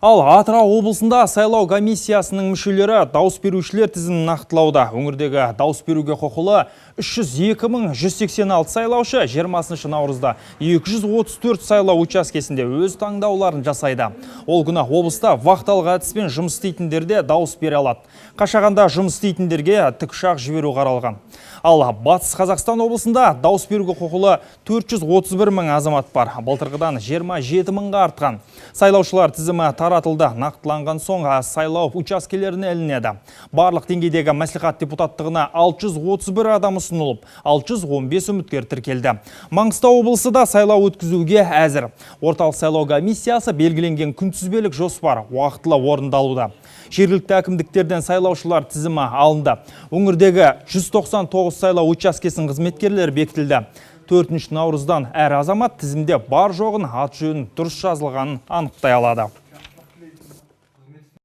Ал Атырау облысында сайлау комиссиясының мүшелері дауыс берушілер тізімін нақтылауда. Өңірдегі дауыс беруге құқылы 302.186 сайлаушы 20 наурызда 234 сайлау учаскесінде өз таңдауларын жасайды. Ол күні облыста вақталық әдіспен жұмыс істейтіндер де дауыс бере алады. Қашағанда жұмыс істейтіндерге тікұшақ жіберу қаралған. Ал Батыс Қазақстан облысында дауыс беруге құқылы 431 мың азамат бар. Былтырғыдан 27 мыңға артқан. Сайлаушылар тізімі таратылды. Нақтыланған соң сайлау учаскелеріне ілінеді. Барлық деңгейдегі мәслихат депутаттығына 631 адам ұсынылып, 615 үміткер тіркелді. Маңғыстау облысы да сайлау өткізуге әзір. Орталық сайлау комиссиясы белгіленген күнтізбелік жоспар уақытылы орындалуда. Жергілікті әкімдіктерден сайлаушылар тізімі алынды. Өңірдегі 199 сайлау учаскесінің қызметкерлері бекітілді. 4 наурыздан әр азамат тізімде бар жоғын ат жөнін дұрыс жазылғанын анықтай алады.